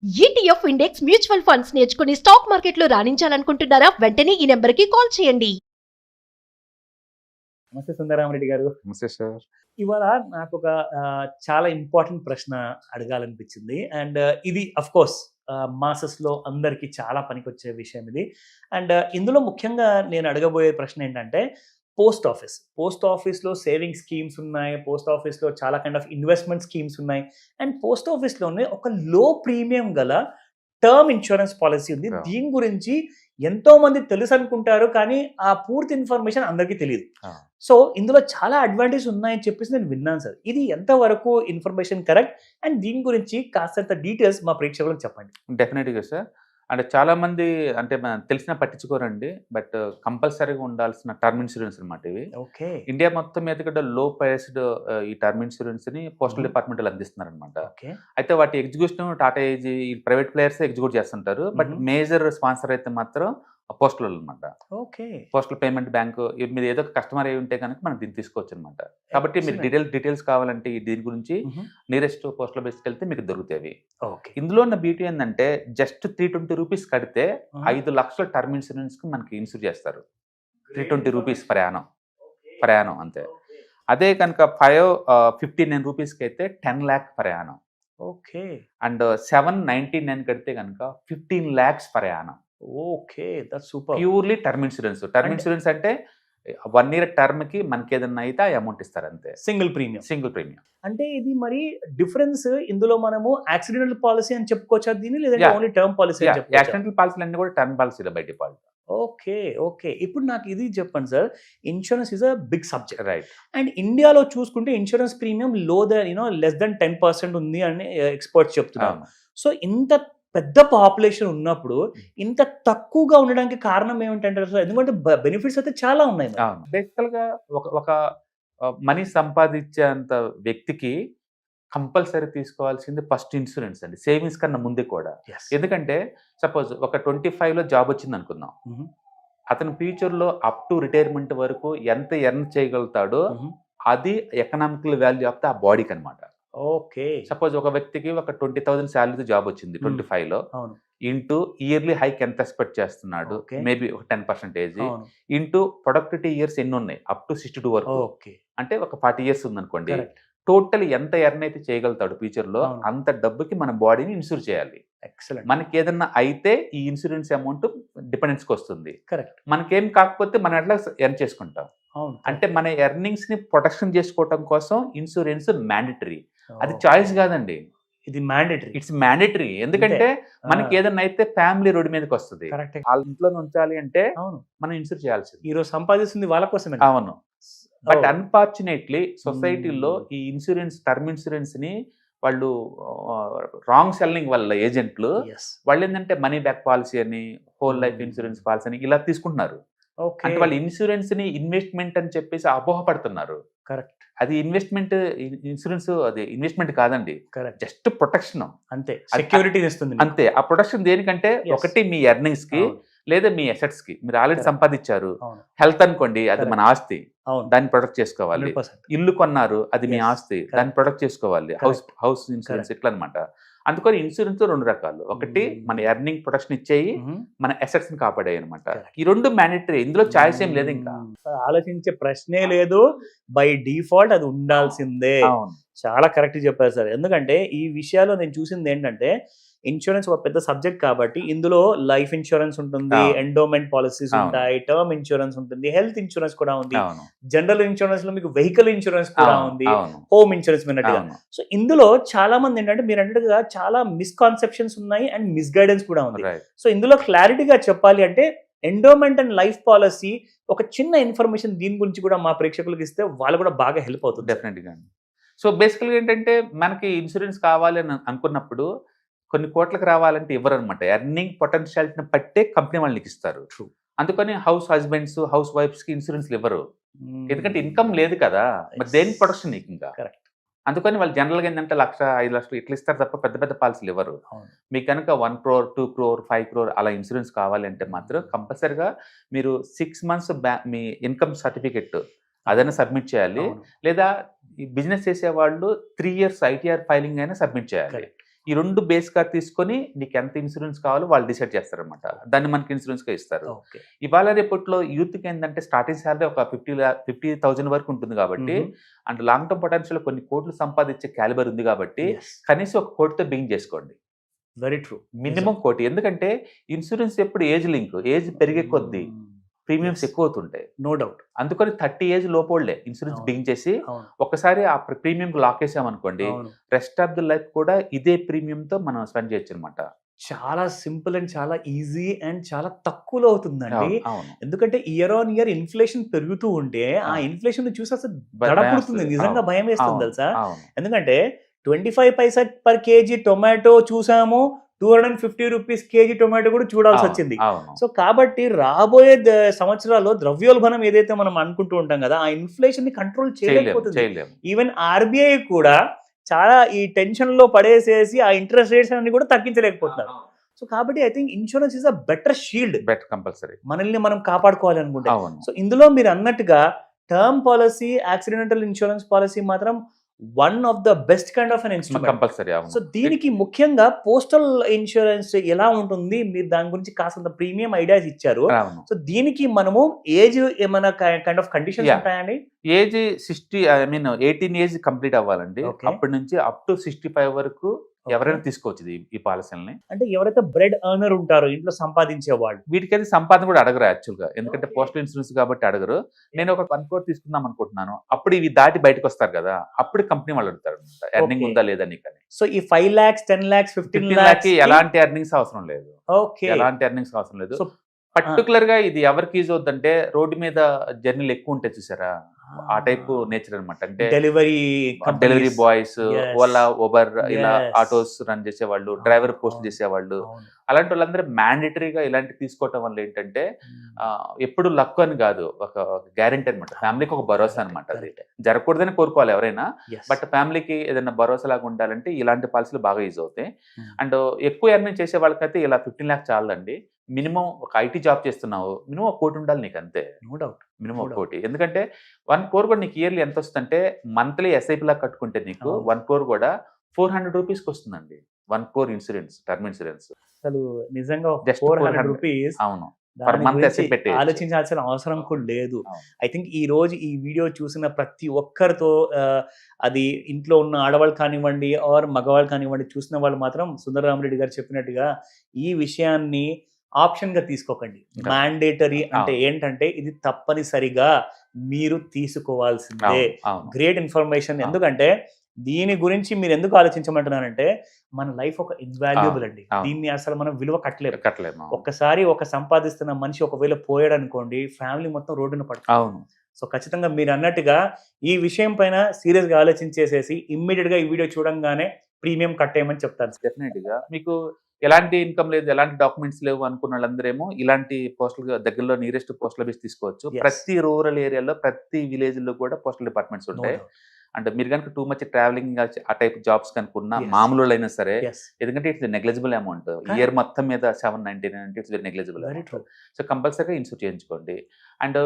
ETF index mutual funds నేర్చుకుని stock మార్కెట్లో రాణించాలనుకుంటున్నారా? వెంటనే ఈ నెంబర్కి కాల్ చేయండి. నమస్తే సుందరరామరెడ్డి గారు. నమస్తే సార్. ఇవాళ నాకు ఒక చాలా ఇంపార్టెంట్ ప్రశ్న అడగాలనిపించింది. అండ్ ఇది అఫ్ కోర్స్ మాసెస్లో అందరికీ చాలా పనికొచ్చే విషయం ఇది. అండ్ ఇందులో ముఖ్యంగా నేను అడగబోయే ప్రశ్న ఏంటంటే పోస్ట్ ఆఫీస్లో సేవింగ్ స్కీమ్స్ ఉన్నాయి, పోస్ట్ ఆఫీస్లో చాలా కైండ్ ఆఫ్ ఇన్వెస్ట్మెంట్ స్కీమ్స్ ఉన్నాయి, అండ్ పోస్ట్ ఆఫీస్లోనే ఒక లో ప్రీమియం గల టర్మ్ ఇన్సూరెన్స్ పాలసీ ఉంది. దీని గురించి ఎంతో మంది తెలుసు అనుకుంటారు, కానీ ఆ పూర్తి ఇన్ఫర్మేషన్ అందరికీ తెలియదు. సో ఇందులో చాలా అడ్వాంటేజ్ ఉన్నాయని చెప్పేసి నేను విన్నాను సార్. ఇది ఎంతవరకు ఇన్ఫర్మేషన్ కరెక్ట్, అండ్ దీని గురించి కాస్తంత డీటెయిల్స్ మా ప్రేక్షకులకు చెప్పండి. డెఫినెట్గా సార్. అంటే చాలామంది అంటే తెలిసినా పట్టించుకోరండి, బట్ కంపల్సరీగా ఉండాల్సిన టర్మ్ ఇన్సూరెన్స్ అనమాట ఇవి. ఓకే. ఇండియా మొత్తం మీద కూడా లో ప్రైస్డ్ ఈ టర్మ్ ఇన్సూరెన్స్ని పోస్టల్ డిపార్ట్మెంట్ అందిస్తున్నారు అనమాట. అయితే వాటి execution Tata AIG private players execute చేస్తుంటారు, బట్ మేజర్ స్పాన్సర్ అయితే మాత్రం పోస్టల్ అనమాట. ఓకే. పోస్టల్ పేమెంట్ బ్యాంకు మీరు ఏదో కస్టమర్ అయి ఉంటే కనుక మనం దీన్ని తీసుకోవచ్చు అనమాట. కాబట్టి మీరు డీటెయిల్స్ కావాలంటే దీని గురించి నియరెస్ట్ పోస్టల్ బేస్కి వెళ్తే మీకు దొరుకుతాయి. ఇందులో ఉన్న బ్యూటీ ఏంటంటే జస్ట్ 320 రూపీస్ కడితే 5 లక్షల టర్మ్ ఇన్సూరెన్స్ కి మనకి ఇన్సూర్ చేస్తారు. 320 రూపీస్ ప్రయాణం అంతే. అదే కనుక 559 రూపీస్కి అయితే 10 lakh ప్రయాణం. ఓకే. అండ్ 799 కడితే కనుక 15 lakhs ప్రయాణం. Okay, that's super. Purely term insurance. Term insurance అంటే 1 year టర్మ్ కి మనకి ఏదన్నా అయితే ఆ అమౌంట్ ఇస్తారు అంతే. Single premium. అంటే ఇది మరి డిఫరెన్స్ ఇందులో మనము యాక్సిడెంటల్ పాలసీ అని చెప్పుకోవచ్చా దీన్ని, లేదంటే ఓన్లీ టర్మ్ పాలసీ అని చెప్పుకోవచ్చా? యాక్సిడెంటల్ పాలసీలు అన్ని కూడా టర్మ్ పాలసీలో బై డిఫాల్ట్. ఓకే. ఇప్పుడు నాకు ఇది చెప్పండి sir, insurance is a big subject, right? And ఇండియాలో చూసుకుంటే ఇన్సూరెన్స్ ప్రీమియం లెస్ దెన్ 10% ఉంది అని ఎక్స్పర్ట్స్ చెప్తున్నారు. సో ఇంత పెద్ద పాపులేషన్ ఉన్నప్పుడు ఇంత తక్కువగా ఉండడానికి కారణం ఏమిటంటారు సార్? ఎందుకంటే బెనిఫిట్స్ అయితే చాలా ఉన్నాయి. బేసికల్ గా ఒక మనీ సంపాదించేంత వ్యక్తికి కంపల్సరీ తీసుకోవాల్సింది ఫస్ట్ ఇన్సూరెన్స్ అండి, సేవింగ్స్ కన్నా ముందే కూడా. ఎందుకంటే సపోజ్ ఒక 25లో జాబ్ వచ్చింది అనుకుందాం, అతను ఫ్యూచర్ లో అప్ టు రిటైర్మెంట్ వరకు ఎంత ఎర్న్ చేయగలుగుతాడో అది ఎకనామికల్ వాల్యూ ఆఫ్ ద బాడీకి అనమాట. ఓకే. సపోజ్ ఒక వ్యక్తికి ఒక 20,000 శాలరీతో జాబ్ వచ్చింది 25లో, ఇంటూ ఇయర్లీ హైక్ ఎంత ఎక్స్పెక్ట్ చేస్తున్నాడు, మేబీ ఒక 10%, ఇంటూ ప్రొడక్టివిటీ ఇయర్స్ ఎన్ని ఉన్నాయి అప్ టు 62 వరకు, అంటే ఒక 40 years ఉందనుకోండి. టోటల్ ఎంత ఎర్న్ అయితే చేయగలుగుతాడు ఫ్యూచర్ లో అంత డబ్బుకి మన బాడీని ఇన్సూర్ చేయాలి. ఎక్సలెంట్. మనకి ఏదన్నా అయితే ఈ ఇన్సూరెన్స్ అమౌంట్ డిపెండెన్స్ కి వస్తుంది. కరెక్ట్. మనకేం కాకపోతే మనం ఎట్లా ఎర్న్ చేసుకుంటాం. అంటే మన ఎర్నింగ్స్ ని ప్రొటెక్షన్ చేసుకోవటం కోసం ఇన్సూరెన్స్ మ్యాండేటరీ. అది చాయిస్ కాదండి, ఇది మ్యాండేటరీ. It's mandatory. ఎందుకంటే మనకి ఏదన్నా అయితే ఫ్యామిలీ రోడ్డు మీదకి వస్తుంది, వాళ్ళ ఇంట్లో ఉంచాలి అంటే మనం ఇన్సూర్ చేయాల్సింది. ఈరోజు సంపాదిస్తుంది వాళ్ళ కోసమే. అవును. బట్ అన్ఫార్చునేట్లీ సొసైటీలో ఈ ఇన్సూరెన్స్ టర్మ్ ఇన్సూరెన్స్ ని వాళ్ళు రాంగ్ సెల్లింగ్ వల్ల ఏజెంట్లు వాళ్ళు ఏంటంటే మనీ బ్యాక్ పాలసీ అని, హోల్ లైఫ్ ఇన్సూరెన్స్ పాలసీ అని ఇలా తీసుకుంటున్నారు. అంటే వాళ్ళు ఇన్సూరెన్స్ ని ఇన్వెస్ట్మెంట్ అని చెప్పేసి అపోహపడుతున్నారు. కరెక్ట్. అది ఇన్సూరెన్స్ అది ఇన్వెస్ట్మెంట్ కాదండి, జస్ట్ ప్రొటెక్షన్ అంతే, సెక్యూరిటీ ఇస్తుంది అంతే. ఆ ప్రొటెక్షన్ దేనికంటే ఒకటి మీ ఎర్నింగ్స్ కి లేదా మీ అసెట్స్ కి. మీరు ఆల్రెడీ సంపాదించారు, హెల్త్ అనుకోండి అది మన ఆస్తి, దాన్ని ప్రొటెక్ట్ చేసుకోవాలి. ఇల్లు కొన్నారు, అది మీ ఆస్తి, దాన్ని ప్రొటెక్ట్ చేసుకోవాలి. హౌస్ ఇన్సూరెన్స్ ఇట్లా అనమాట. అందుకని ఇన్సూరెన్స్ 2 రకాలు, ఒకటి మన ఎర్నింగ్ ప్రొటెక్షన్ ఇచ్చేయి, మన అసెట్స్ ని కాపాడాయి అనమాట. ఈ 2 మ్యాండేటరీ, ఇందులో చాయిస్ ఏం లేదు, ఇంకా ఆలోచించే ప్రశ్నే లేదు, బై డిఫాల్ట్ అది ఉండాల్సిందే. చాలా కరెక్ట్ చెప్పారు సార్. ఎందుకంటే ఈ విషయాల్లో నేను చూసింది ఏంటంటే ఇన్సూరెన్స్ ఒక పెద్ద సబ్జెక్ట్ కాబట్టి ఇందులో లైఫ్ ఇన్సూరెన్స్ ఉంటుంది, ఎండోమెంట్ పాలసీస్ ఉంటాయి, టర్మ్ ఇన్సూరెన్స్ ఉంటుంది, హెల్త్ ఇన్సూరెన్స్ కూడా ఉంది, జనరల్ ఇన్సూరెన్స్ లో మీకు వెహికల్ ఇన్సూరెన్స్ కూడా ఉంది, హోమ్ ఇన్సూరెన్స్ విన్నట్టుగా. సో ఇందులో చాలా మంది ఏంటంటే మీరు అన్నట్టుగా చాలా మిస్కాన్సెప్షన్స్ ఉన్నాయి అండ్ మిస్గైడెన్స్ కూడా ఉంది. సో ఇందులో క్లారిటీగా చెప్పాలి అంటే ఎండోమెంట్ అండ్ లైఫ్ పాలసీ ఒక చిన్న ఇన్ఫర్మేషన్ దీని గురించి కూడా మా ప్రేక్షకులకు ఇస్తే వాళ్ళు కూడా బాగా హెల్ప్ అవుతుంది. డెఫినెట్గా. సో బేసికల్గా ఏంటంటే మనకి ఇన్సూరెన్స్ కావాలి అని అనుకున్నప్పుడు కొన్ని కోట్లకు రావాలంటే ఇవ్వరు అనమాట. ఎర్నింగ్ పొటెన్షియాలిటీని పట్టే కంపెనీ వాళ్ళకి ఇస్తారు. అందుకని హౌస్ హస్బెండ్స్, హౌస్ వైఫ్స్ కి ఇన్సూరెన్స్ ఇవ్వరు, ఎందుకంటే ఇన్కమ్ లేదు కదా, మరి దేని ప్రొటెక్షన్ నీకు ఇంకా. అందుకని వాళ్ళు జనరల్గా ఏంటంటే 1,00,000, 5,00,000 ఇట్లా ఇస్తారు తప్ప పెద్ద పెద్ద పాలసీలు ఇవ్వరు. మీకు కనుక 1 crore, 2 crore, 5 crore అలా ఇన్సూరెన్స్ కావాలి అంటే మాత్రం కంపల్సరిగా మీరు 6 months మీ ఇన్కమ్ సర్టిఫికెట్ అదైనా సబ్మిట్ చేయాలి, లేదా ఈ బిజినెస్ చేసే వాళ్ళు 3 years ITR ఫైలింగ్ అయినా సబ్మిట్ చేయాలి. ఈ 2 బేస్ గా తీసుకొని నీకు ఎంత ఇన్సూరెన్స్ కావాలో వాళ్ళు డిసైడ్ చేస్తారన్నమాట. దాన్ని మనకి ఇన్సూరెన్స్ గా ఇస్తారు. ఓకే. ఇవాళ రేపట్లో యూత్ కి ఏంటంటే స్టార్టింగ్ శాలరీ ఒక 50,000 వరకు ఉంటుంది కాబట్టి, అండ్ లాంగ్ టర్మ్ పొటెన్షియల్ కొన్ని కోట్లు సంపాదించే క్యాలిబర్ ఉంది కాబట్టి కనీసం 1 కోటితో బిగిన్ చేసుకోండి. Very true. మినిమం 1 కోటి. ఎందుకంటే ఇన్సూరెన్స్ ఎప్పుడు ఏజ్ లింక్, ఏజ్ పెరిగే కొద్దీ ప్రీమియమ్స్ ఎక్కువ అవుతుంటాయి. No doubt. అందుకని 30 ఏజ్ లోపోళ్లే ఇన్సూరెన్స్ బిగిన్ చేసి ఒకసారి ఆ ప్రీమియం లాక్ వేసామనుకోండి, రెస్ట్ ఆఫ్ ది లైఫ్ కూడా ఇదే ప్రీమియం తో మనం స్పెండ్ చేయొచ్చు అనమాట. చాలా సింపుల్ అండ్ చాలా ఈజీ అండ్ చాలా తక్కువలో అవుతుందండి. అవును. ఎందుకంటే ఇయర్ ఆన్ ఇయర్ ఇన్ఫ్లేషన్ పెరుగుతూ ఉంటే ఆ ఇన్ఫ్లేషన్ చూసి అసలు దడపుడుతుంది, నిజంగా భయం వేస్తుంది తెలుసా. ఎందుకంటే 25 పైసా పర్ కేజీ టొమాటో చూసాము, 250 రూపీస్ కేజీ టొమాటో కూడా చూడాల్సి వచ్చింది. సో కాబట్టి రాబోయే సంవత్సరాల్లో ద్రవ్యోల్బణం ఏదైతే మనం అనుకుంటూ ఉంటాం కదా, ఆ ఇన్ఫ్లేషన్ ని కంట్రోల్ చేయలేకపోతుంది. ఈవెన్ ఆర్బీఐ కూడా చాలా ఈ టెన్షన్ లో పడేసేసి ఆ ఇంట్రెస్ట్ రేట్స్ అన్ని కూడా తగ్గించలేకపోతున్నారు. సో కాబట్టి I think insurance is a better shield. Compulsory మనల్ని మనం కాపాడుకోవాలి అనుకుంటే. సో ఇందులో మీరు అన్నట్టుగా term policy, accidental insurance policy మాత్రం one of the best kind of an instrument. Compulsory. So దీనికి ముఖ్యంగా పోస్టల్ ఇన్సూరెన్స్ ఎలా ఉంటుంది, మీరు దాని గురించి కాస్త ప్రీమియం ఐడియాస్ ఇచ్చారు. సో దీనికి మనము ఏజ్ ఏమైనా కైండ్ ఆఫ్ కండిషన్స్ ఉంటాయండి? ఏజ్ 18 ఏజ్ కంప్లీట్ అవ్వాలండి. అప్పటి నుంచి అప్ టు 65 వరకు ఎవరైనా తీసుకోవచ్చు ఈ పాలసీలని. అంటే ఎవరైతే బ్రెడ్ ఎర్నర్ ఉంటారో, ఇంట్లో సంపాదించే వాళ్ళు, వీటికైతే సంపాదన కూడా అడగరు యాక్చువల్ గా. ఎందుకంటే పోస్టల్ ఇన్సూరెన్స్ కాబట్టి అడగరు. నేను ఒక 1 crore తీసుకుందాం అనుకుంటున్నాను, అప్పుడు ఇవి దాటి బయటకు వస్తారు కదా, అప్పుడు కంపెనీ వాళ్ళు అడుగుతారు ఎర్నింగ్ ఉందా లేదా నీకని. సో ఈ 5 lakhs, 10 lakhs, 15 lakhs ఎలాంటి ఎర్నింగ్స్ అవసరం లేదు. ఓకే, ఎలాంటి ఎర్నింగ్స్ అవసరం లేదు. పర్టికులర్ గా ఇది ఎవరికి యూజ్ అవుతుందంటే రోడ్డు మీద జర్నీలు ఎక్కువ ఉంటాయి చూసారా, ఆ టైప్ నేచర్ అనమాట. అంటే డెలివరీ బాయ్స్, ఓలా, ఉబర్ ఇలా ఆటోస్ రన్ చేసేవాళ్ళు, డ్రైవర్ పోస్ట్ చేసేవాళ్ళు, అలాంటి వాళ్ళందరూ మ్యాండేటరీగా ఇలాంటి తీసుకోవటం వల్ల ఏంటంటే ఎప్పుడు లక్ అని కాదు, ఒక గ్యారెంటీ అనమాట. ఫ్యామిలీకి ఒక భరోసా అనమాట. అది జరగకూడదని కోరుకోవాలి ఎవరైనా, బట్ ఫ్యామిలీకి ఏదైనా భరోసా లాగా ఉండాలంటే ఇలాంటి పాలసీలు బాగా యూజ్ అవుతాయి. అండ్ ఎక్కువ ఎర్నింగ్ చేసే వాళ్ళకైతే ఇలా 15 lakhs చాలండి. మినిమం ఒక ఐటీ జాబ్ చేస్తున్నావు, మినిమం 1 కోటి ఉండాలి నీకు, అంతే. నో డౌట్, మినిమం 1 కోటి. ఎందుకంటే 1 crore కూడా నీకు ఇయర్లీ ఎంత వస్తుందంటే, మంత్లీ ఎస్ఐపి లాగా కట్టుకుంటే నీకు 1 crore కూడా 400 రూపీస్కి వస్తుందండి. 1 crore ఇన్సూరెన్స్, టర్మ్ ఇన్సూరెన్స్. అసలు నిజంగా జస్ట్ 400 రూపీస్. అవును, ఆలోచించాల్సిన అవసరం కూడా లేదు. ఐ థింక్ ఈ రోజు ఈ వీడియో చూసిన ప్రతి ఒక్కరితో, అది ఇంట్లో ఉన్న ఆడవాళ్ళు కానివ్వండి ఆర్ మగవాళ్ళు కానివ్వండి, చూసిన వాళ్ళు మాత్రం సుందరరామరెడ్డి గారు చెప్పినట్టుగా ఈ విషయాన్ని ఆప్షన్ గా తీసుకోకండి. మ్యాండేటరీ అంటే ఏంటంటే ఇది తప్పనిసరిగా మీరు తీసుకోవాల్సిందే. Great information. ఎందుకంటే దీని గురించి మీరు ఎందుకు ఆలోచించమంటున్నానంటే, మన లైఫ్ ఒక ఇన్వాల్యుబుల్ అండి. దీన్ని అసలు మనం విలువ కట్టలేము. ఒక్కసారి ఒక సంపాదిస్తున్న మనిషి ఒకవేళ పోయాడు అనుకోండి, ఫ్యామిలీ మొత్తం రోడ్డున పడుతుంది. సో ఖచ్చితంగా మీరు అన్నట్టుగా ఈ విషయం పైన సీరియస్ గా ఆలోచించేసేసి ఇమ్మీడియట్ గా ఈ వీడియో చూడంగానే ప్రీమియం కట్టేయమని చెప్తాను. డెఫినెట్ గా మీకు ఎలాంటి ఇన్కమ్ లేదు, ఎలాంటి డాక్యుమెంట్స్ లేవు అనుకున్న వాళ్ళందరేమో ఇలాంటి పోస్టల్ దగ్గరలో నియరెస్ట్ పోస్టల్ ఆఫీస్ తీసుకోవచ్చు. ప్రతి రూరల్ ఏరియాలో, ప్రతి విలేజ్ లో కూడా పోస్టల్ డిపార్ట్మెంట్స్ ఉంటాయి. అంటే మీరు కనుక టూ మచ్ ట్రావెలింగ్ ఆ టైప్ జాబ్స్ కనుకున్న మామూలు అయినా సరే, ఎందుకంటే ఇట్స్ నెగ్లిజిబుల్ అమౌంట్. ఇయర్ మొత్తం మీద 799 అంటే ఇట్స్ వెరీ నెగ్లిజిబుల్. సో కంపల్సరీగా ఇన్సూర్ చేయించుకోండి. అండ్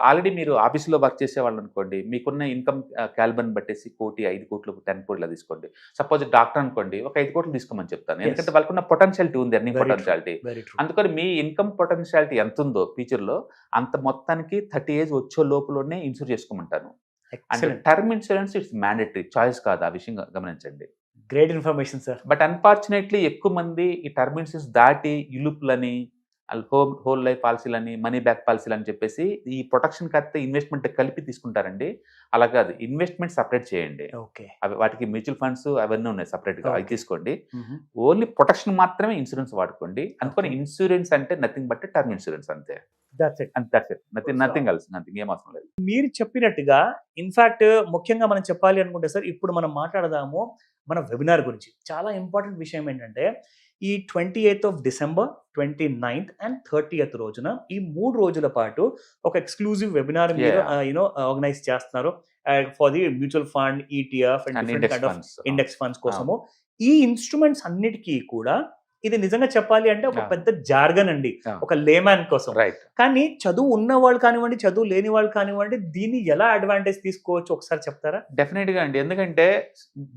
ఆల్రెడీ మీరు ఆఫీస్లో వర్క్ చేసే వాళ్ళు అనుకోండి, మీకున్న ఇన్కమ్ క్యాలిబర్ని బట్టేసి 1 కోటి, 5 కోట్లు, 10 కోట్లు తీసుకోండి. సపోజ్ డాక్టర్ అనుకోండి, ఒక 5 కోట్లు తీసుకోమని చెప్తాను. ఎందుకంటే వాళ్ళకున్న పొటెన్షియాలిటీ ఉంది, ఎర్నింగ్ పొటెన్షియాలిటీ. అందుకని మీ ఇన్కమ్ పొటెన్షియాలిటీ ఎంత ఉందో ఫ్యూచర్లో, అంత మొత్తానికి 30 ఏజ్ వచ్చే లోపలనే ఇన్సూర్ చేసుకోమంటాను. And term insurance it's mandatory, choice కాదు. ఆ విషయం గమనించండి. Great information sir. But unfortunately ఎక్కువ మంది ఈ టర్మ్ ఇన్సూరెన్స్ దాటి యులుపులని, హోల్ లైఫ్ పాలసీలని, మనీ బ్యాక్ పాలసీలు అని చెప్పేసి ఈ ప్రొటెక్షన్ కడితే ఇన్వెస్ట్మెంట్ కలిపి తీసుకుంటారండి. అలా కాదు, ఇన్వెస్ట్మెంట్ సపరేట్ చేయండి. అవి వాటికి మ్యూచువల్ ఫండ్స్ అవన్నీ ఉన్నాయి సపరేట్ గా, అవి తీసుకోండి. ఓన్లీ ప్రొటెక్షన్ మాత్రమే ఇన్సూరెన్స్ వాడుకోండి. అందుకని ఇన్సూరెన్స్ అంటే నథింగ్ బట్ టర్మ్ ఇన్సూరెన్స్, అంతే. నథింగ్ ఎల్స్, నథింగ్, ఏం అవసరం లేదు. మీరు చెప్పినట్టుగా ఇన్ఫాక్ట్ ముఖ్యంగా మనం చెప్పాలి అనుకుంటే సార్, ఇప్పుడు మనం మాట్లాడదాము మన వెబినార్ గురించి. చాలా ఇంపార్టెంట్ విషయం ఏంటంటే, ఈ 28th of December, 29th and 30th రోజున, ఈ 3 రోజుల పాటు ఒక ఎక్స్క్లూజివ్ వెబినార్ మీరు ఆర్గనైజ్ చేస్తున్నారు for the mutual fund, ETF and different kind of index funds కోసము. ఈ ఇన్స్ట్రుమెంట్స్ అన్నిటికీ కూడా ఇది నిజంగా చెప్పాలి అంటే ఒక Yeah. పెద్ద జార్గన్ అండి, Yeah. ఒక లేమ్యాన్ కోసం. రైట్. కానీ చదువు ఉన్న వాళ్ళు కానివ్వండి, చదువు లేని వాళ్ళు కానివ్వండి, దీన్ని ఎలా అడ్వాంటేజ్ తీసుకోవచ్చు ఒకసారి చెప్తారా? డెఫినెట్ గా అండి. ఎందుకంటే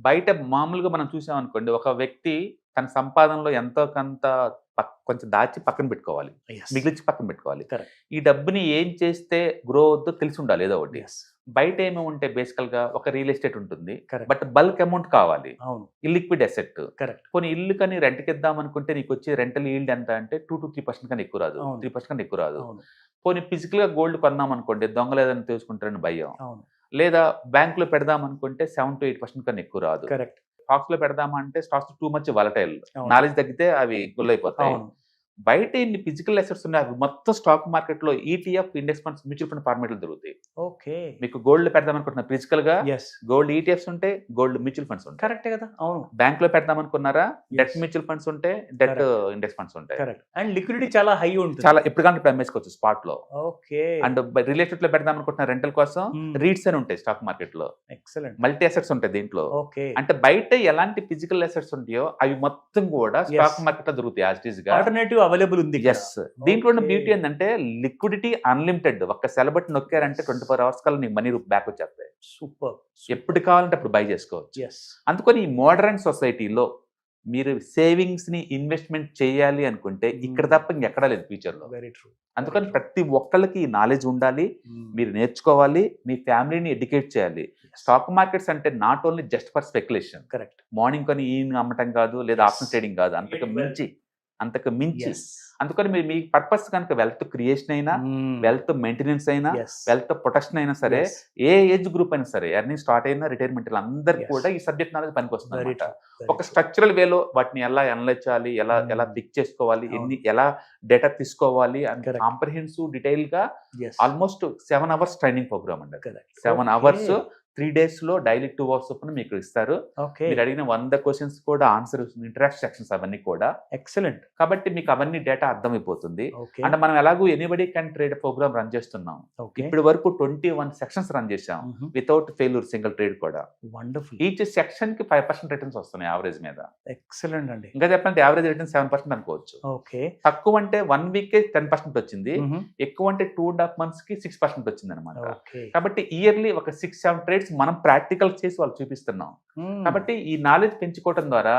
బయట మామూలుగా మనం చూసాం అనుకోండి, ఒక వ్యక్తి తన సంపాదనలో ఎంతో కొంత కొంచెం దాచి పక్కన పెట్టుకోవాలి, మిగిలించి పక్కన పెట్టుకోవాలి. Correct. ఈ డబ్బుని ఏం చేస్తే గ్రో అవుద్దో తెలిసి ఉండాలి ఏదో ఒకటి. Yes. బయట ఏమో ఉంటే బేసికల్ గా ఒక రియల్ ఎస్టేట్ ఉంటుంది, Correct. బట్ బల్క్ అమౌంట్ కావాలి, అవును, ఇల్లిక్విడ్ అసెట్. కరెక్ట్. పోనీ ఇల్లు కానీ రెంట్కి ఇద్దాం అనుకుంటే నీకు వచ్చే రెంటల్ ఈల్డ్ ఎంత అంటే 2 to 3% కన్నా ఎక్కువ రాదు, అవును. 3% కన్నా ఎక్కువ రాదు. అవును, పోనీ ఫిజికల్ గా గోల్డ్ కొన్నాం అనుకోండి, దొంగలు ఏదైనా తీసుకుంటారని భయం. అవును, లేదా బ్యాంక్ లో పెడదాం అనుకుంటే 7 to 8% కన్నా ఎక్కువ రాదు. కరెక్ట్. స్టాక్స్ లో పెడదామా అంటే స్టాక్స్ టూ మచ్ వాలటైల్, అవును. నాలెడ్జ్ తగ్గితే అవి గుల్లైపోతాయి. అవును, బయట ఇన్ని ఫిజికల్ అసెట్స్ ఉన్నాయి, అవి మొత్తం స్టాక్ మార్కెట్ లో ETF, index funds, mutual fund ఫార్మేట్లు దొరుకుతాయి. ఓకే. మీకు గోల్డ్ పెడదాం అనుకుంటున్నా ఫిజికల్ గా, ఎస్, గోల్డ్ ఈటీఎఫ్స్ ఉంటాయి, గోల్డ్ మ్యూచువల్ ఫండ్స్ ఉంటాయి. కరెక్టే కదా. అవును, బ్యాంక్ లో పెడదాం అనుకున్నారా, డెట్ Yes. మ్యూచువల్ ఫండ్స్ ఉంటాయి, డెట్ Correct. ఇండెక్స్ ఫండ్స్ ఉంటాయి. కరెక్ట్. అండ్ లిక్విడిటీ చాలా హై ఉంటుంది. చాలా ఎప్పటికంటే ఇప్పుడు అమ్మేసుకోవచ్చు స్పాట్ లో. ఓకే. అండ్ రియల్ ఎస్టేట్ లో పెడదాం అనుకుంటున్న రెంటల్ కోసం రీట్స్ అని ఉంటాయి స్టాక్ మార్కెట్ లో, ఎక్సలెంట్. మల్టీ అసెట్స్ ఉంటాయి దీంట్లో. ఓకే. అంటే బయట ఎలాంటి ఫిజికల్ అసెట్స్ ఉంటాయో అవి మొత్తం కూడా స్టాక్ మార్కెట్ లో దొరుకుతాయి యాజ్ ఇట్ ఈస్ గా. ఆల్టర్నేటివ్ అవైలబుల్ ఉంది. ఎస్. దీంట్లో ఉన్న Okay. బ్యూటీ ఏంటంటే లిక్విడిటీ అన్లిమిటెడ్. ఒక్క సెలబట్ నొక్కారంటే 24 hours కల్లా నీ మనీ బ్యాక్ వచ్చేస్తాయి. సూపర్. ఎప్పుడు కావాలంటే అప్పుడు బై చేసుకోవచ్చు. ఎస్. అందుకని ఈ మోడర్న్ సొసైటీలో మీరు సేవింగ్స్ ని ఇన్వెస్ట్మెంట్ చేయాలి అనుకుంటే ఇక్కడ తప్ప ఇంకెక్కడా లేదు ఫ్యూచర్ లో. Very true. అందుకని ప్రతి ఒక్కళ్ళకి ఈ నాలెడ్జ్ ఉండాలి, మీరు నేర్చుకోవాలి, మీ ఫ్యామిలీని ఎడ్యుకేట్ చేయాలి. స్టాక్ మార్కెట్స్ అంటే not only just for speculation. Correct. Morning కొని ఈవినింగ్ అమ్మటం కాదు, లేదా Yes. ఆఫ్టర్నూన్ ట్రేడింగ్ కాదు, అంతకు మించి. ఎస్. అందుకని మీరు మీ పర్పస్ కనుక వెల్త్ క్రియేషన్ అయినా, వెల్త్ మెయింటెనెన్స్ అయినా, వెల్త్ ప్రొటెక్షన్ అయినా సరే, ఏ ఏజ్ గ్రూప్ అయినా సరే, ఎర్నింగ్ స్టార్ట్ అయినా రిటైర్మెంట్ అందరికి Yes. కూడా ఈ సబ్జెక్ట్ నాలెడ్జ్ పనికి వస్తుంది వెరీ అనమాట. ట్రూ. ఒక స్ట్రక్చరల్ వేలో వాటిని ఎలా అనలైజ్ చేయాలి, ఎలా పిక్ చేసుకోవాలి, ఎలా డేటా తీసుకోవాలి అని Correct. కాంప్రహెన్సివ్ డీటెయిల్ గా ఆల్మోస్ట్ 7 hours ట్రైనింగ్ ప్రోగ్రామ్ అండి. 7 hours 3 days లో డైలీ 2 hours చొప్పున మీకు ఇస్తారు. ఓకే. మీరు అడిగిన 100 క్వశ్చన్స్ కూడా ఆన్సర్, ఇంటరాక్ట్ సెక్షన్స్ అవన్నీ కూడా. ఎక్సలెంట్. కాబట్టి మీకు అవన్నీ డేటా అర్థమైపోతుంది. ఓకే. అంటే మనం ఎలాగో anybody can trade program run చేస్తున్నాం. ఓకే. ఇప్పటి వరకు 21 సెక్షన్స్ రన్ చేసాం వితౌట్ ఫెయిల్యూర్, సింగిల్ ట్రేడ్ కూడా. వండర్ఫుల్. ఈచ్ సెక్షన్ కి 5% రిటర్న్స్ వస్తున్నాయి యావరేజ్ మీద. ఎక్సలెంట్ అండి. ఇంకా చెప్పాలంటే యావరేజ్ రిటర్న్ 7% అనుకోవచ్చు. ఓకే. తక్కువ అంటే 1 week 10% వచ్చింది, ఎక్కువ అంటే 2.5 months కి 6% వచ్చింది అనమాట. ఓకే. కాబట్టి ఇయర్లీ ఒక 6-7 ట్రేడ్స్ మనం ప్రాక్టికల్ చేసి వాళ్ళు చూపిస్తున్నాం. కాబట్టి ఈ నాలెడ్జ్ పెంచుకోవడం ద్వారా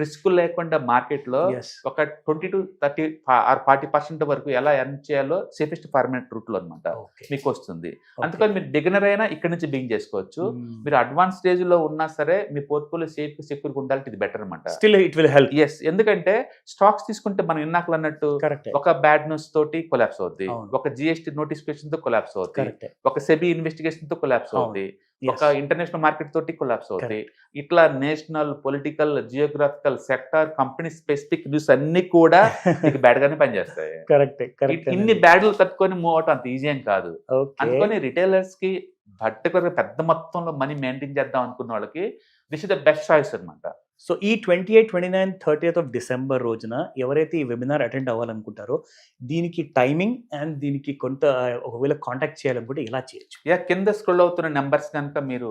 రిస్క్ లేకుండా మార్కెట్ లో Yes. ఒక 20 to 30 or 40% వరకు ఎలా ఎర్న్ చేయాలో సేఫెస్ట్ ఫార్మేట్ రూట్ లో అనమాట ఓకే. మీకు వస్తుంది. అందుకని మీరు బిగినర్ అయినా ఇక్కడ నుంచి బిగిన్ చేసుకోవచ్చు. మీరు అడ్వాన్స్ స్టేజ్ లో ఉన్నా సరే మీ పోర్ట్ఫోలియో సేఫ్ సెక్యూర్ ఉండాలంటే ఇది బెటర్ అనమాట. Still it will help. Yes. ఎందుకంటే స్టాక్స్ తీసుకుంటే మనం ఇన్నాకలు అన్నట్టు కరెక్ట్. ఒక బ్యాడ్ న్యూస్ తోటి కొలాప్స్ అవుద్ది, అవును. ఒక జిఎస్టీ నోటిఫికేషన్ తో కొలాప్స్ అవుద్ది, కరెక్ట్. ఒక సెబీ ఇన్వెస్టిగేషన్ తో కొలాప్స్ అవుద్ది, ఒక ఇంటర్నేషనల్ మార్కెట్ తోటి కొలాప్స్ అవుతాయి. ఇట్లా national, political, geographical, sector, company specific news అన్ని కూడా మీకు బ్యాడ్ గానే పనిచేస్తాయి. కరెక్ట్. కరెక్ట్. ఇన్ని బ్యాడ్లు తట్టుకొని మూవ్ అవటం అంత ఈజీ ఏం కాదు. ఓకే. అందుకని రిటైలర్స్ కి పర్టికులర్ పెద్ద మొత్తంలో మనీ మెయింటైన్ చేద్దాం అనుకున్న వాళ్ళకి this is the best choice అనమాట. సో ఈ 28, 29, 30th of December రోజున ఎవరైతే ఈ వెబినార్ అటెండ్ అవ్వాలనుకుంటారో దీనికి టైమింగ్ అండ్ దీనికి కొంత ఒకవేళ కాంటాక్ట్ చేయాలనుకుంటే ఎలా చేయొచ్చు? కింద స్క్రోల్ అవుతున్న నెంబర్స్ కనుక మీరు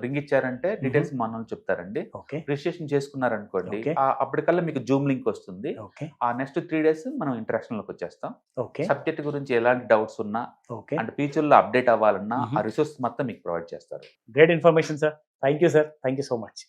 రింగ్ ఇచ్చారంటే డీటెయిల్స్ మన చెప్తారండి. ఓకే. రిజిస్ట్రేషన్ చేసుకున్నారనుకోండి, Okay. అప్పటికల్లా మీకు జూమ్ లింక్ వస్తుంది. ఓకే. ఆ నెక్స్ట్ 3 days మనం ఇంటరాక్షన్ లోకి వచ్చేస్తాం. ఓకే. సబ్జెక్ట్ గురించి ఎలాంటి డౌట్స్ ఉన్నా ఓకే. అండ్ ఫ్యూచర్ లో అప్డేట్ అవ్వాలన్నా ఆ రిసోర్స్ మొత్తం మీకు ప్రొవైడ్ చేస్తారు. Great information sir. Thank you sir. Thank you so much.